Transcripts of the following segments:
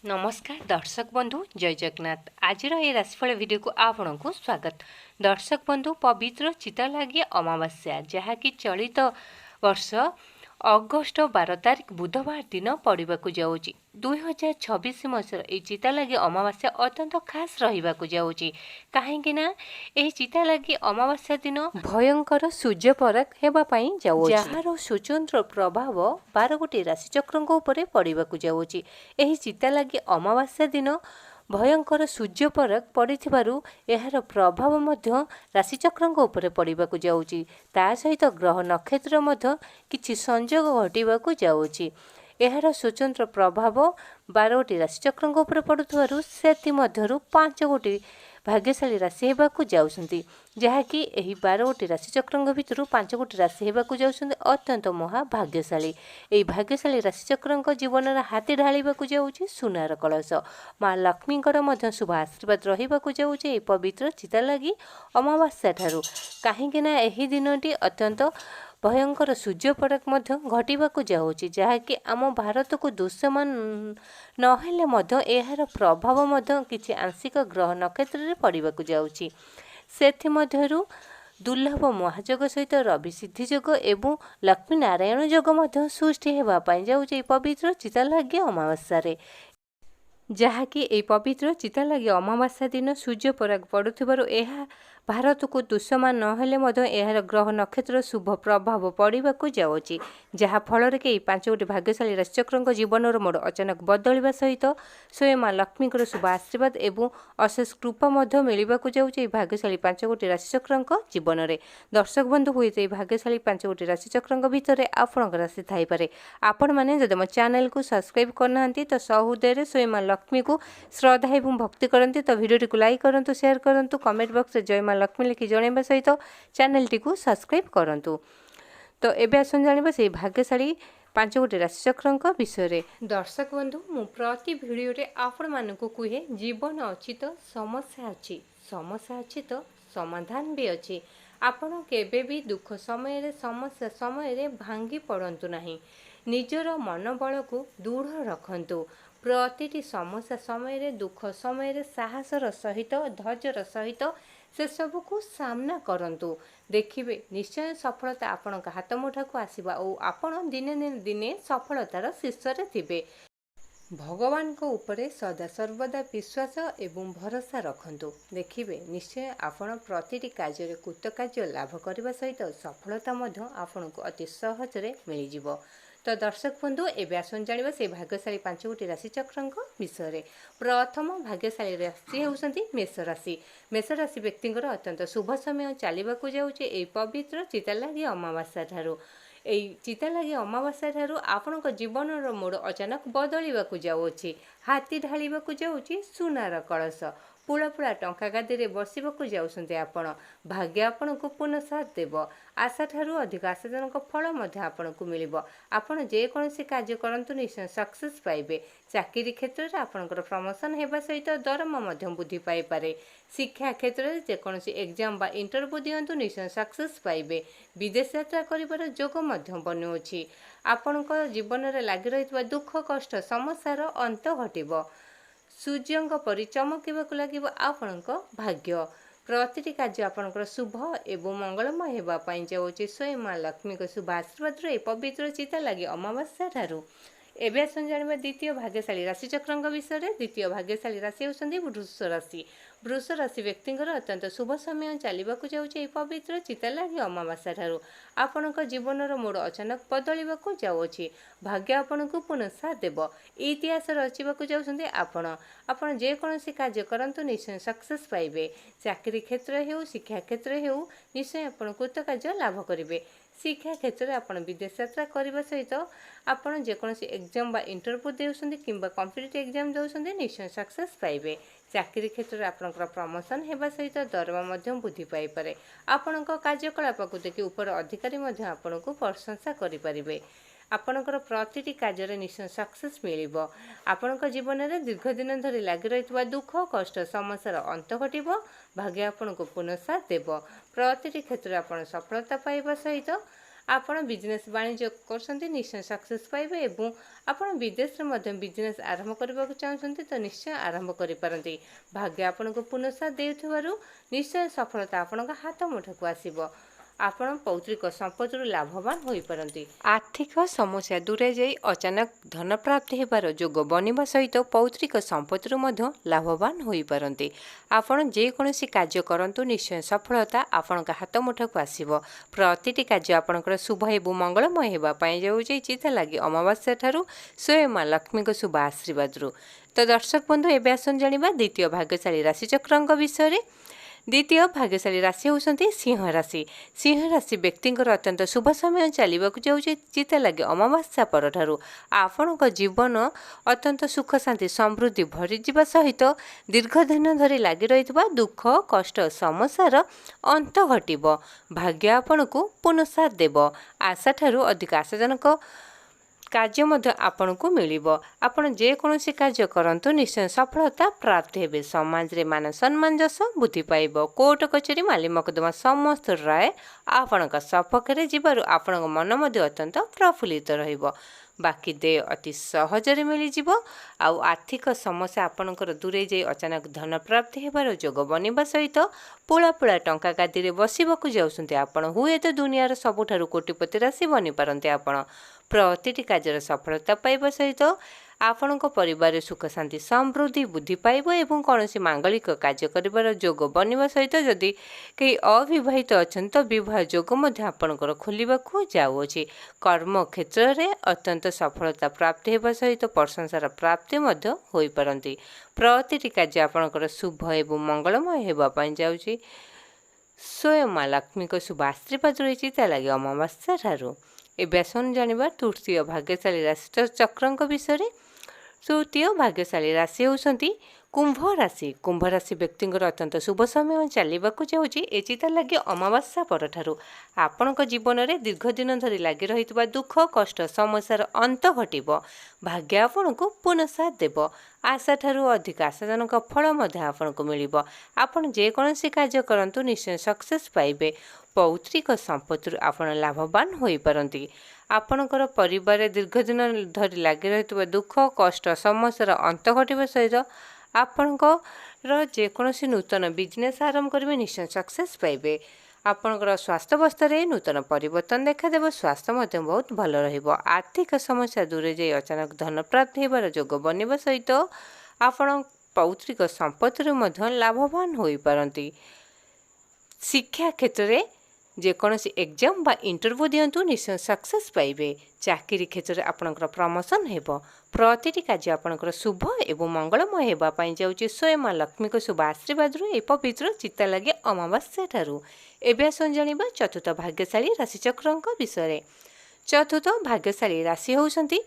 नमस्कार दर्शक बंधु जय जगन्नाथ। आज राशिफल वीडियो को आपण को स्वागत। दर्शक बंधु पवित्र चिता लगी अमावास्या जहाँकि चलित वर्ष अगस्ट 12 तारिख बुधवार दिन पड़वा जाऊँगी। 2026 मसीह ये चिता लगी अमावास्या अत्यंत खास रहा जाऊँगी कहीं चिता लगी अमावास्या दिन भयंकर सूर्य परख होगापाई जाऊँ जार स्वतंत्र प्रभाव 12 गोटी राशिचक्र पड़वा जाऊँगी। चिता लगी अमावास्या दिन भयंकर सूर्य परख पड़ू यार प्रभाव राशिचक्र पड़वा जाऊँगी। ता सहित ग्रह नक्षत्र किछि संयोग घटवाक जाऊँगी। यार स्वतंत्र प्रभाव 12 गोटी राशिचक्र पड़ू से 5 गोटी भाग्यशाली राशि होगाक जाऊँगी। जहाँकि 12 गोटी राशिचक्र भितर 5 गोटी राशि होगाक जाऊँगी अत्यंत महाभाग्यशाली। यही भाग्यशाली राशिचक्र जीवन में हाथी ढाळवाक जाऊँगी सुनार कलश। माँ लक्ष्मी शुभ आशीर्वाद रहा जाऊँगी पवित्र चिता लगी अमावास्या ठारू कहीं दिनटी अत्यंत भयंकर सूर्य परख घटवाक जाऊँगी। जहाँकि आम भारत को दुष्यमान नहेले यार प्रभाव किसी आंशिक ग्रह नक्षत्र पड़वाक जाऊँगी। सेथिमध्यरु दुर्लभ महाजग सहित रवि सिद्धि योग एवं लक्ष्मी नारायण योग सृष्टि होगापाई जाऊँगी पवित्र चिता लगी अमावास्या। जहाँकि ये पवित्र चिता लगी अमावास्या दिन सूर्य पराग पड़ुथिबारु यह भारत को दुष्यमान नहेले यार ग्रह नक्षत्र शुभ प्रभाव पड़वाक जाऊँगी। जहाँ फल कि 5 गोटी भाग्यशाली राशिचक्र जीवन मोड़ अचानक बदलवा सहित स्वयं माँ लक्ष्मी शुभ आशीर्वाद एवं अशेष कृपा मिलवाक जाऊँगी भाग्यशाली 5 गोटी राशिचक्र जीवन में। दर्शक बंधु हुए तो भाग्यशाली 5 गोटी राशिचक्र भितर आपण राशि थाईपे। आपण मैंने जब मो चैनल को सब्सक्राइब करना तो सहृदय स्वयं माँ लक्ष्मी को श्रद्धा एवं भक्ति करती तो वीडियो को लाइक करूँ, शेयर करूँ, कमेंट बॉक्स जय माँ लक्ष्मी लिखि जणाइबा सहित चैनल टी को सब्सक्राइब करूँ। तो एबे आसन जानिबा से भाग्यशाली 5 गोटी राशिचक्र विषय। दर्शक बंधु मु प्रति वीडियो रे आपण मानकु कहे जीवन अच्छी तो समस्या अच्छी, समस्या अच्छी तो समाधान भी अच्छी। आपण केबे भी दुख समय रे समस्या समय रे भांगी पड़ंतु नाही। निजर मनोबल को दृढ़ रखंतु। प्रतिटी समस्या समय रे दुख समय रे साहसर सहित धैर्यर सहित से सबू को सामना करंतु। देखिए निश्चय सफलता आपण हाथ मुठा को आसीबा और आपण दिने दिने सफलतार शीर्ष रे थिबे। भगवान को ऊपर सदा सर्वदा विश्वास एवं भरोसा रखंतु। देखिए निश्चय आपण प्रतिटी कार्य कृतकार्य लाभ करने सहित सफलता आपण को अति सहज मिल जिवो। तो दर्शक बंधु एवं आसन जानिबा से भाग्यशाली 5 गोटी राशिचक्र विषय। प्रथम भाग्यशाली राशि होउसंती मेष राशि। मेष राशि व्यक्ति अत्यंत शुभ समय चलवाक जाऊँगी पवित्र चिता लगी अमावास्या ठारू। यही चिता लगी अमावास्या ठारू आपण जीवन मोड़ अचानक बदलवाक जाऊँगी। हाथी ढाळवाक जाऊँगी सुनार कलश। पुला पुला टंका गादी बसवाक जाऊँगी आपण। भाग्य आपण को पुनः साथ देव। आशा ठारू अधिक आशाजनक फल आपण को मिल। आपण जेकोसी कार्य करंतु निश्चय सक्सेस पाइबे। चाकरी क्षेत्र में आपणकर प्रमोशन होगा सहित दरमा वृद्धि पाइपे। शिक्षा क्षेत्र में जेकोसी एग्जाम बा इंटरव्यू दिंतु निश्चय सक्सेस पाइबे। विदेश यात्रा कर जोग बनुछि। आपण जीवन में लगी रही दुख कष्ट समस्यार अंत घटव। सूर्य परि चमकवाक लगे आपण भाग्य। प्रतिटी कार्य आपणकर शुभ एवं मंगलमय होगापाई जाऊँगी स्वयं माँ लक्ष्मी को शुभ आशीर्वाद पवित्र चिता लगी अमावास्या ठारू। एवं आसन जानिबा द्वितीय भाग्यशाली राशिचक्र विषय। द्वितीय भाग्यशाली राशि होउसंती वृष राशि। वृष राशि व्यक्ति अत्यंत शुभ समय चलवाक जाऊँगी पवित्र चिता लगी अमावास्या ठारू। आपण जीवन मोड़ अचानक बदलवाक जाऊँगी। भाग्य आपण को पुनः साथ देव। इतिहास रचिबाक जाउछन्ते आपण जेकोसी कार्य करंतु निश्चय सक्सेस पाइबे। चाकरी क्षेत्र हेउ शिक्षा क्षेत्र हेउ निश्चय आपण कृतकार्य लाभ करिवे। शिक्षा क्षेत्र में आपण विदेश यात्रा करने सहित आपण जेकोसी एग्जाम बा इंटरव्यू देउछन्ते किंबा कॉम्पिटिटिव एग्जाम देउछन्ते निश्चय सक्सेस पाइबे। चाकरी क्षेत्र में आपणकर प्रमोशन होगा सहित दरमा वृद्धि पाइपे। आपण कार्यकलाप को देखि ऊपर अधिकारी आपण को प्रशंसा करें। आपणकर प्रतिटी कार्य निश्चय सक्सेस मिल। आपण जीवन में दीर्घ दिन धरी लगी रही दुख कष्ट समस्यार अंत घटव। भाग्य आपण को पुनः साथ देव। प्रतिटी क्षेत्र में आप सफलता पाइबा सहित ଆପଣ ବିଜନେସ୍ ବାଣିଜ୍ୟ କରୁଛନ୍ତି ନିଶ୍ଚୟ ସକ୍ସେସ୍ ପାଇବେ ଏବଂ ଆପଣ ବିଦେଶରେ ମଧ୍ୟ ବିଜନେସ୍ ଆରମ୍ଭ କରିବାକୁ ଚାହୁଁଛନ୍ତି ତ ନିଶ୍ଚୟ ଆରମ୍ଭ କରିପାରନ୍ତି। ଭାଗ୍ୟ ଆପଣଙ୍କୁ ପୁନଃସାଥ ଦେଉଥିବାରୁ ନିଶ୍ଚୟ ସଫଳତା ଆପଣଙ୍କ ହାତ ମୁଠକୁ ଆସିବ। ଆପଣ ପୌତ୍ରିକ ସମ୍ପତ୍ତିରୁ ଲାଭବାନ ହୋଇପାରନ୍ତି। ଆର୍ଥିକ ସମସ୍ୟା ଦୂରେଇ ଯାଇ ଅଚାନକ ଧନ ପ୍ରାପ୍ତି ହେବାର ଯୋଗ ବନିବା ସହିତ ପୌତ୍ରିକ ସମ୍ପତ୍ତିରୁ ମଧ୍ୟ ଲାଭବାନ ହୋଇପାରନ୍ତି। ଆପଣ ଯେକୌଣସି କାର୍ଯ୍ୟ କରନ୍ତୁ ନିଶ୍ଚୟ ସଫଳତା ଆପଣଙ୍କ ହାତ ମୁଠକୁ ଆସିବ। ପ୍ରତିଟି କାର୍ଯ୍ୟ ଆପଣଙ୍କର ଶୁଭ ଏବଂ ମଙ୍ଗଳମୟ ହେବା ପାଇଁ ଯାଉଛି ଚିତା ଲାଗି ଅମାବାସ୍ୟା ଠାରୁ ସ୍ୱୟଂ ମା ଲକ୍ଷ୍ମୀଙ୍କ ଶୁଭ ଆଶୀର୍ବାଦରୁ। ତ ଦର୍ଶକ ବନ୍ଧୁ ଏବେ ଆସନ୍ତୁ ଜାଣିବା ଦ୍ୱିତୀୟ ଭାଗ୍ୟଶାଳୀ ରାଶିଚକ୍ରଙ୍କ ବିଷୟରେ। ଦ୍ୱିତୀୟ ଭାଗ୍ୟଶାଳୀ ରାଶି ହେଉଛନ୍ତି ସିଂହ ରାଶି। ସିଂହ ରାଶି ବ୍ୟକ୍ତିଙ୍କର ଅତ୍ୟନ୍ତ ଶୁଭ ସମୟ ଚାଲିବାକୁ ଯାଉଛି ଚିତା ଲାଗି ଅମାବାସ୍ୟା ପରଠାରୁ। ଆପଣଙ୍କ ଜୀବନ ଅତ୍ୟନ୍ତ ସୁଖ ଶାନ୍ତି ସମୃଦ୍ଧି ଭରିଯିବା ସହିତ ଦୀର୍ଘ ଦିନ ଧରି ଲାଗି ରହିଥିବା ଦୁଃଖ କଷ୍ଟ ସମସ୍ୟାର ଅନ୍ତ ଘଟିବ। ଭାଗ୍ୟ ଆପଣଙ୍କୁ ପୁନଃସାଥ ଦେବ। ଆଶାଠାରୁ ଅଧିକ ଆଶାଜନକ କାର୍ଯ୍ୟ ମଧ୍ୟ ଆପଣଙ୍କୁ ମିଳିବ। ଆପଣ ଯେକୌଣସି କାର୍ଯ୍ୟ କରନ୍ତୁ ନିଶ୍ଚୟ ସଫଳତା ପ୍ରାପ୍ତି ହେବେ। ସମାଜରେ ମାନ ସମ୍ମାନ ଯଶ ବୃଦ୍ଧି ପାଇବ। କୋର୍ଟ କଚେରୀ ମାଲି ମକଦ୍ଦମା ସମସ୍ତ ରାୟ ଆପଣଙ୍କ ସପକ୍ଷରେ ଯିବାରୁ ଆପଣଙ୍କ ମନ ମଧ୍ୟ ଅତ୍ୟନ୍ତ ପ୍ରଫୁଲ୍ଲିତ ରହିବ। ବାକି ଦେୟ ଅତି ସହଜରେ ମିଳିଯିବ। ଆଉ ଆର୍ଥିକ ସମସ୍ୟା ଆପଣଙ୍କର ଦୂରେଇ ଯାଇ ଅଚାନକ ଧନ ପ୍ରାପ୍ତି ହେବାର ଯୋଗ ବନିବା ସହିତ ପୁଳା ପୁଳା ଟଙ୍କା ଗାଦିରେ ବସିବାକୁ ଯାଉଛନ୍ତି ଆପଣ। ହୁଏତ ଦୁନିଆର ସବୁଠାରୁ କୋଟିପତି ରାଶି ବନିପାରନ୍ତି ଆପଣ। ପ୍ରତିଟି କାର୍ଯ୍ୟର ସଫଳତା ପାଇବା ସହିତ ଆପଣଙ୍କ ପରିବାରରେ ସୁଖ ଶାନ୍ତି ସମୃଦ୍ଧି ବୃଦ୍ଧି ପାଇବ ଏବଂ କୌଣସି ମାଙ୍ଗଳିକ କାର୍ଯ୍ୟ କରିବାର ଯୋଗ ବନିବା ସହିତ ଯଦି କେହି ଅବିବାହିତ ଅଛନ୍ତି ତ ବିବାହ ଯୋଗ ମଧ୍ୟ ଆପଣଙ୍କର ଖୋଲିବାକୁ ଯାଉଅଛି। କର୍ମକ୍ଷେତ୍ରରେ ଅତ୍ୟନ୍ତ ସଫଳତା ପ୍ରାପ୍ତି ହେବା ସହିତ ପ୍ରଶଂସାର ପ୍ରାପ୍ତି ମଧ୍ୟ ହୋଇପାରନ୍ତି। ପ୍ରତିଟି କାର୍ଯ୍ୟ ଆପଣଙ୍କର ଶୁଭ ଏବଂ ମଙ୍ଗଳମୟ ହେବା ପାଇଁ ଯାଉଛି ସ୍ୱୟଂ ମା ଲକ୍ଷ୍ମୀଙ୍କ ଶୁଭ ଆଶୀର୍ବାଦ ରହିଛି ତା ଲାଗି ଅମାବାସ୍ୟା ଠାରୁ। ଏବେ ଆସନ୍ତୁ ଜାଣିବା ତୃତୀୟ ଭାଗ୍ୟଶାଳୀ ରାଶିଚକ୍ରଙ୍କ ବିଷୟରେ। ତୃତୀୟ ଭାଗ୍ୟଶାଳୀ ରାଶି ହେଉଛନ୍ତି କୁମ୍ଭ ରାଶି। କୁମ୍ଭ ରାଶି ବ୍ୟକ୍ତିଙ୍କର ଅତ୍ୟନ୍ତ ଶୁଭ ସମୟ ଚାଲିବାକୁ ଯାଉଛି ଏ ଚିତା ଲାଗି ଅମାବାସ୍ୟା ପରଠାରୁ। ଆପଣଙ୍କ ଜୀବନରେ ଦୀର୍ଘ ଦିନ ଧରି ଲାଗି ରହିଥିବା ଦୁଃଖ କଷ୍ଟ ସମସ୍ୟାର ଅନ୍ତ ଘଟିବ। ଭାଗ୍ୟ ଆପଣଙ୍କୁ ପୁନଃସାଥ ଦେବ। ଆଶାଠାରୁ ଅଧିକ ଆଶାଜନକ ଫଳ ମଧ୍ୟ ଆପଣଙ୍କୁ ମିଳିବ। ଆପଣ ଯେକୌଣସି କାର୍ଯ୍ୟ କରନ୍ତୁ ନିଶ୍ଚୟ ସକ୍ସେସ୍ ପାଇବେ। ପୌତ୍ରିକ ସମ୍ପତ୍ତିରୁ ଆପଣ ଲାଭବାନ ହୋଇପାରନ୍ତି। ଆପଣଙ୍କର ପରିବାରରେ ଦୀର୍ଘ ଦିନ ଧରି ଲାଗି ରହିଥିବା ଦୁଃଖ କଷ୍ଟ ସମସ୍ୟାର ଅନ୍ତ ଘଟିବା ସହିତ ଆପଣଙ୍କର ଯେକୌଣସି ନୂତନ ବିଜନେସ୍ ଆରମ୍ଭ କରିବେ ନିଶ୍ଚୟ ସକ୍ସେସ୍ ପାଇବେ। ଆପଣଙ୍କର ସ୍ୱାସ୍ଥ୍ୟ ଅବସ୍ଥାରେ ନୂତନ ପରିବର୍ତ୍ତନ ଦେଖାଦେବ। ସ୍ୱାସ୍ଥ୍ୟ ମଧ୍ୟ ବହୁତ ଭଲ ରହିବ। ଆର୍ଥିକ ସମସ୍ୟା ଦୂରେଇ ଯାଇ ଅଚାନକ ଧନ ପ୍ରାପ୍ତି ହେବାର ଯୋଗ ବନିବା ସହିତ ଆପଣ ପୌତ୍ରିକ ସମ୍ପତ୍ତିରୁ ମଧ୍ୟ ଲାଭବାନ ହୋଇପାରନ୍ତି। ଶିକ୍ଷା କ୍ଷେତ୍ରରେ ଯେକୌଣସି ଏକ୍ଜାମ୍ ବା ଇଣ୍ଟରଭ୍ୟୁ ଦିଅନ୍ତୁ ନିଶ୍ଚୟ ସକ୍ସେସ୍ ପାଇବେ। ଚାକିରି କ୍ଷେତ୍ରରେ ଆପଣଙ୍କର ପ୍ରମୋସନ୍ ହେବ। ପ୍ରତିଟି କାର୍ଯ୍ୟ ଆପଣଙ୍କର ଶୁଭ ଏବଂ ମଙ୍ଗଳମୟ ହେବା ପାଇଁ ଯାଉଛି ସ୍ୱୟଂ ମା ଲକ୍ଷ୍ମୀଙ୍କ ଶୁଭ ଆଶୀର୍ବାଦରୁ ଏ ପବିତ୍ର ଚିତା ଲାଗି ଅମାବାସ୍ୟା ଠାରୁ। ଏବେ ଆସନ୍ତୁ ଜାଣିବା ଚତୁର୍ଥ ଭାଗ୍ୟଶାଳୀ ରାଶିଚକ୍ରଙ୍କ ବିଷୟରେ। ଚତୁର୍ଥ ଭାଗ୍ୟଶାଳୀ ରାଶି ହେଉଛନ୍ତି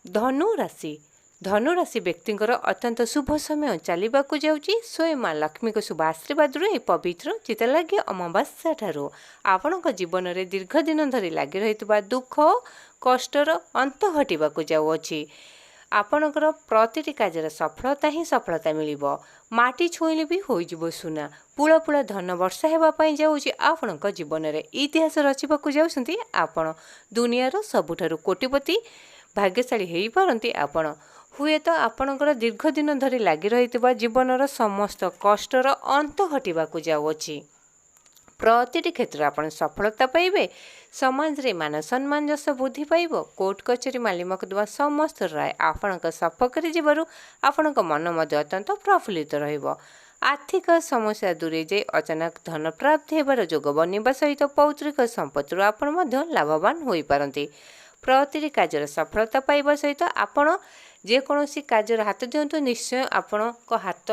ଧନୁ ରାଶି। ଧନୁ ରାଶି ବ୍ୟକ୍ତିଙ୍କର ଅତ୍ୟନ୍ତ ଶୁଭ ସମୟ ଚାଲିବାକୁ ଯାଉଛି ସ୍ୱୟଂ ମା ଲକ୍ଷ୍ମୀଙ୍କ ଶୁଭ ଆଶୀର୍ବାଦରୁ ଏ ପବିତ୍ର ଚିତା ଲାଗି ଅମାବାସ୍ୟା ଠାରୁ। ଆପଣଙ୍କ ଜୀବନରେ ଦୀର୍ଘ ଦିନ ଧରି ଲାଗି ରହିଥିବା ଦୁଃଖ କଷ୍ଟର ଅନ୍ତ ଘଟିବାକୁ ଯାଉଅଛି। ଆପଣଙ୍କର ପ୍ରତିଟି କାର୍ଯ୍ୟରେ ସଫଳତା ହିଁ ସଫଳତା ମିଳିବ। ମାଟି ଛୁଇଁଲେ ବି ହୋଇଯିବ ସୁନା। ପୁଳା ପୁଳା ଧନ ବର୍ଷା ହେବା ପାଇଁ ଯାଉଛି ଆପଣଙ୍କ ଜୀବନରେ। ଇତିହାସ ରଚିବାକୁ ଯାଉଛନ୍ତି ଆପଣ। ଦୁନିଆର ସବୁଠାରୁ କୋଟିପତି ଭାଗ୍ୟଶାଳୀ ହୋଇପାରନ୍ତି ଆପଣ। ହୁଏତ ଆପଣଙ୍କର ଦୀର୍ଘ ଦିନ ଧରି ଲାଗି ରହିଥିବା ଜୀବନର ସମସ୍ତ କଷ୍ଟର ଅନ୍ତ ଘଟିବାକୁ ଯାଉଅଛି। ପ୍ରତିଟି କ୍ଷେତ୍ରରେ ଆପଣ ସଫଳତା ପାଇବେ। ସମାଜରେ ମାନ ସମ୍ମାନ ଯଶ ବୃଦ୍ଧି ପାଇବ। କୋର୍ଟ କଚେରୀ ମାଲି ମକଦ୍ଦମା ସମସ୍ତ ରାୟ ଆପଣଙ୍କ ସପକ୍ଷରେ ଯିବାରୁ ଆପଣଙ୍କ ମନ ମଧ୍ୟ ଅତ୍ୟନ୍ତ ପ୍ରଫୁଲ୍ଲିତ ରହିବ। ଆର୍ଥିକ ସମସ୍ୟା ଦୂରେଇ ଯାଇ ଅଚାନକ ଧନ ପ୍ରାପ୍ତି ହେବାର ଯୋଗ ବନିବା ସହିତ ପୌତ୍ରିକ ସମ୍ପତ୍ତିରୁ ଆପଣ ମଧ୍ୟ ଲାଭବାନ ହୋଇପାରନ୍ତି। ପ୍ରତିଟି କାର୍ଯ୍ୟର ସଫଳତା ପାଇବା ସହିତ ଆପଣ ଯେକୌଣସି କାର୍ଯ୍ୟରେ ହାତ ଦିଅନ୍ତୁ ନିଶ୍ଚୟ ଆପଣଙ୍କ ହାତ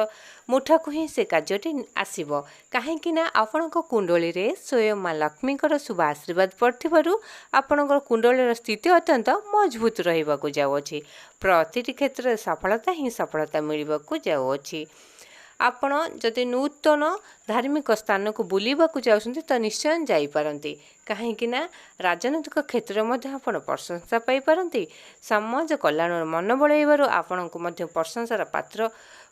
ମୁଠାକୁ ହିଁ ସେ କାର୍ଯ୍ୟଟି ଆସିବ। କାହିଁକି ନା ଆପଣଙ୍କ କୁଣ୍ଡଳୀରେ ସ୍ୱୟଂ ମା ଲକ୍ଷ୍ମୀଙ୍କର ଶୁଭ ଆଶୀର୍ବାଦ ପଡ଼ିଥିବାରୁ ଆପଣଙ୍କର କୁଣ୍ଡଳୀର ସ୍ଥିତି ଅତ୍ୟନ୍ତ ମଜବୁତ ରହିବାକୁ ଯାଉଅଛି। ପ୍ରତିଟି କ୍ଷେତ୍ରରେ ସଫଳତା ହିଁ ସଫଳତା ମିଳିବାକୁ ଯାଉଅଛି। ଆପଣ ଯଦି ନୂତନ ଧାର୍ମିକ ସ୍ଥାନକୁ ବୁଲିବାକୁ ଯାଉଛନ୍ତି ତ ନିଶ୍ଚୟ ଯାଇପାରନ୍ତି। କାହିଁକି ନା ରାଜନୈତିକ କ୍ଷେତ୍ରରେ ମଧ୍ୟ ଆପଣ ପ୍ରଶଂସା ପାଇପାରନ୍ତି। ସମାଜ କଲ୍ୟାଣର ମନ ବଳାଇବାରୁ ଆପଣଙ୍କୁ ମଧ୍ୟ ପ୍ରଶଂସାର ପାତ୍ର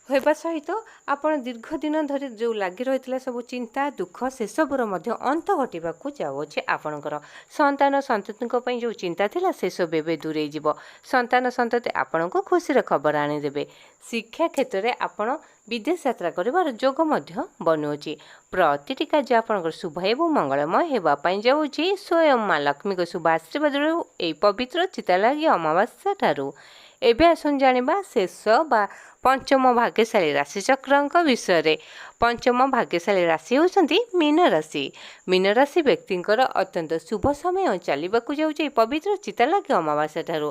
ହେବା ସହିତ ଆପଣ ଦୀର୍ଘ ଦିନ ଧରି ଯେଉଁ ଲାଗି ରହିଥିଲା ସବୁ ଚିନ୍ତା ଦୁଃଖ ସେସବୁର ମଧ୍ୟ ଅନ୍ତ ଘଟିବାକୁ ଯାଉଅଛି। ଆପଣଙ୍କର ସନ୍ତାନ ସନ୍ତତିଙ୍କ ପାଇଁ ଯେଉଁ ଚିନ୍ତା ଥିଲା ସେସବୁ ଏବେ ଦୂରେଇ ଯିବ। ସନ୍ତାନ ସନ୍ତତି ଆପଣଙ୍କୁ ଖୁସିର ଖବର ଆଣିଦେବେ। ଶିକ୍ଷା କ୍ଷେତ୍ରରେ ଆପଣ ବିଦେଶ ଯାତ୍ରା କରିବାର ଯୋଗ ମଧ୍ୟ ବନୁଅଛି। ପ୍ରତିଟି କାର୍ଯ୍ୟ ଆପଣଙ୍କର ଶୁଭ ଏବଂ ମଙ୍ଗଳମୟ ହେବା ପାଇଁ ଯାଉଛି ସ୍ୱୟଂ ମା ଲକ୍ଷ୍ମୀଙ୍କ ଶୁଭ ଆଶୀର୍ବାଦରୁ ଏହି ପବିତ୍ର ଚିତାଲାଗି ଅମାବାସ୍ୟା ଠାରୁ। ଏବେ ଆସନ୍ତୁ ଜାଣିବା ଶେଷ ବା ପଞ୍ଚମ ଭାଗ୍ୟଶାଳୀ ରାଶିଚକ୍ରଙ୍କ ବିଷୟରେ। ପଞ୍ଚମ ଭାଗ୍ୟଶାଳୀ ରାଶି ହେଉଛନ୍ତି ମୀନ ରାଶି। ମୀନ ରାଶି ବ୍ୟକ୍ତିଙ୍କର ଅତ୍ୟନ୍ତ ଶୁଭ ସମୟ ଚାଲିବାକୁ ଯାଉଛି ଏହି ପବିତ୍ର ଚିତାଲାଗି ଅମାବାସ୍ୟା ଠାରୁ।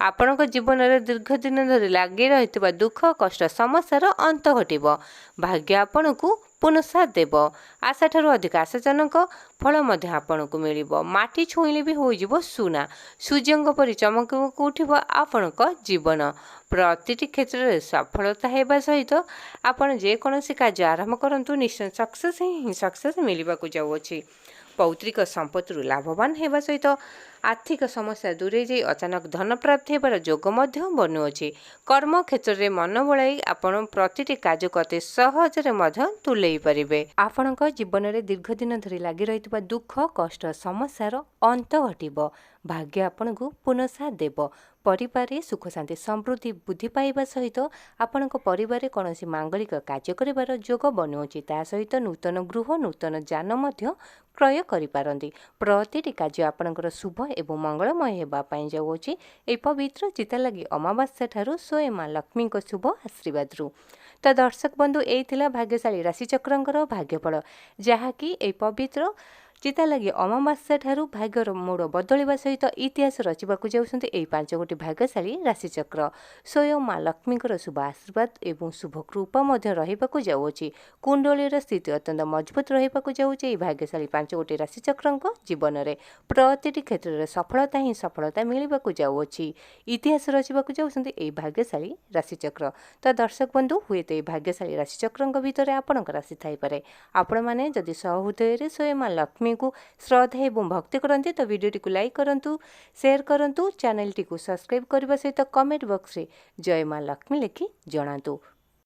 ଆପଣଙ୍କ ଜୀବନରେ ଦୀର୍ଘ ଦିନ ଧରି ଲାଗି ରହିଥିବା ଦୁଃଖ କଷ୍ଟ ସମସ୍ୟାର ଅନ୍ତ ଘଟିବ। ଭାଗ୍ୟ ଆପଣଙ୍କୁ ପୁନଃ ସାଥ ଦେବ। ଆଶାଠାରୁ ଅଧିକ ଆଶାଜନକ ଫଳ ମଧ୍ୟ ଆପଣଙ୍କୁ ମିଳିବ। ମାଟି ଛୁଇଁଲେ ବି ହୋଇଯିବ ସୁନା। ସୂର୍ଯ୍ୟଙ୍କ ପରି ଚମକିବାକୁ ଉଠିବ ଆପଣଙ୍କ ଜୀବନ। ପ୍ରତିଟି କ୍ଷେତ୍ରରେ ସଫଳତା ହେବା ସହିତ ଆପଣ ଯେକୌଣସି କାର୍ଯ୍ୟ ଆରମ୍ଭ କରନ୍ତୁ ନିଶ୍ଚୟ ସକ୍ସେସ୍ ମିଳିବାକୁ ଯାଉଅଛି। ପୌତ୍ରିକ ସମ୍ପତ୍ତିରୁ ଲାଭବାନ ହେବା ସହିତ ଆର୍ଥିକ ସମସ୍ୟା ଦୂରେଇ ଯାଇ ଅଚାନକ ଧନ ପ୍ରାପ୍ତି ହେବାର ଯୋଗ ମଧ୍ୟ ବନୁଅଛି। କର୍ମକ୍ଷେତ୍ରରେ ମନ ବଳାଇ ଆପଣ ପ୍ରତିଟି କାର୍ଯ୍ୟକୁ ଅତି ସହଜରେ ମଧ୍ୟ ତୁଲେଇ ପାରିବେ। ଆପଣଙ୍କ ଜୀବନରେ ଦୀର୍ଘ ଦିନ ଧରି ଲାଗି ରହିଥିବା ଦୁଃଖ କଷ୍ଟ ସମସ୍ୟାର ଅନ୍ତ ଘଟିବ। ଭାଗ୍ୟ ଆପଣଙ୍କୁ ପୁନଃ ସାଥ ଦେବ। ପରିବାରରେ ସୁଖ ଶାନ୍ତି ସମୃଦ୍ଧି ବୃଦ୍ଧି ପାଇବା ସହିତ ଆପଣଙ୍କ ପରିବାରରେ କୌଣସି ମାଙ୍ଗଳିକ କାର୍ଯ୍ୟ କରିବାର ଯୋଗ ବନୁଅଛି। ତା ସହିତ ନୂତନ ଗୃହ ନୂତନ ଯାନ ମଧ୍ୟ କ୍ରୟ କରିପାରନ୍ତି। ପ୍ରତିଟି କାର୍ଯ୍ୟ ଆପଣଙ୍କର ଶୁଭ ଏବଂ ମଙ୍ଗଳମୟ ହେବା ପାଇଁ ଯାଉଅଛି ଏହି ପବିତ୍ର ଚିତାଲାଗି ଅମାବାସ୍ୟା ଠାରୁ ସ୍ୱୟଂ ମା ଲକ୍ଷ୍ମୀଙ୍କ ଶୁଭ ଆଶୀର୍ବାଦରୁ। ତ ଦର୍ଶକ ବନ୍ଧୁ ଏଇ ଥିଲା ଭାଗ୍ୟଶାଳୀ ରାଶିଚକ୍ରଙ୍କର ଭାଗ୍ୟଫଳ, ଯାହାକି ଏହି ପବିତ୍ର ଚିତାଲାଗି ଅମାବାସ୍ୟା ଠାରୁ ଭାଗ୍ୟର ମୋଡ଼ ବଦଳିବା ସହିତ ଇତିହାସ ରଚିବାକୁ ଯାଉଛନ୍ତି ଏହି 5ଗୋଟି ଭାଗ୍ୟଶାଳୀ ରାଶିଚକ୍ର। ସ୍ୱୟଂ ମା ଲକ୍ଷ୍ମୀଙ୍କର ଶୁଭ ଆଶୀର୍ବାଦ ଏବଂ ଶୁଭ କୃପା ମଧ୍ୟ ରହିବାକୁ ଯାଉଅଛି। କୁଣ୍ଡଳୀର ସ୍ଥିତି ଅତ୍ୟନ୍ତ ମଜବୁତ ରହିବାକୁ ଯାଉଛି ଏହି ଭାଗ୍ୟଶାଳୀ 5ଗୋଟି ରାଶିଚକ୍ରଙ୍କ ଜୀବନରେ। ପ୍ରତିଟି କ୍ଷେତ୍ରରେ ସଫଳତା ହିଁ ସଫଳତା ମିଳିବାକୁ ଯାଉଅଛି। ଇତିହାସ ରଚିବାକୁ ଯାଉଛନ୍ତି ଏହି ଭାଗ୍ୟଶାଳୀ ରାଶିଚକ୍ର। ତ ଦର୍ଶକ ବନ୍ଧୁ ହୁଏତ ଏହି ଭାଗ୍ୟଶାଳୀ ରାଶିଚକ୍ରଙ୍କ ଭିତରେ ଆପଣଙ୍କ ରାଶି ଥାଇପାରେ। ଆପଣମାନେ ଯଦି ସହୃଦୟରେ ସ୍ୱୟଂ ମା ଲକ୍ଷ୍ମୀଙ୍କୁ ଶ୍ରଦ୍ଧା ଏବଂ ଭକ୍ତି କରନ୍ତି ତ ଭିଡ଼ିଓଟିକୁ ଲାଇକ୍ କରନ୍ତୁ, ସେୟାର କରନ୍ତୁ, ଚ୍ୟାନେଲଟିକୁ ସବସ୍କ୍ରାଇବ୍ କରିବା ସହିତ କମେଣ୍ଟ ବକ୍ସରେ ଜୟ ମା ଲକ୍ଷ୍ମୀ ଲେଖି ଜଣାନ୍ତୁ।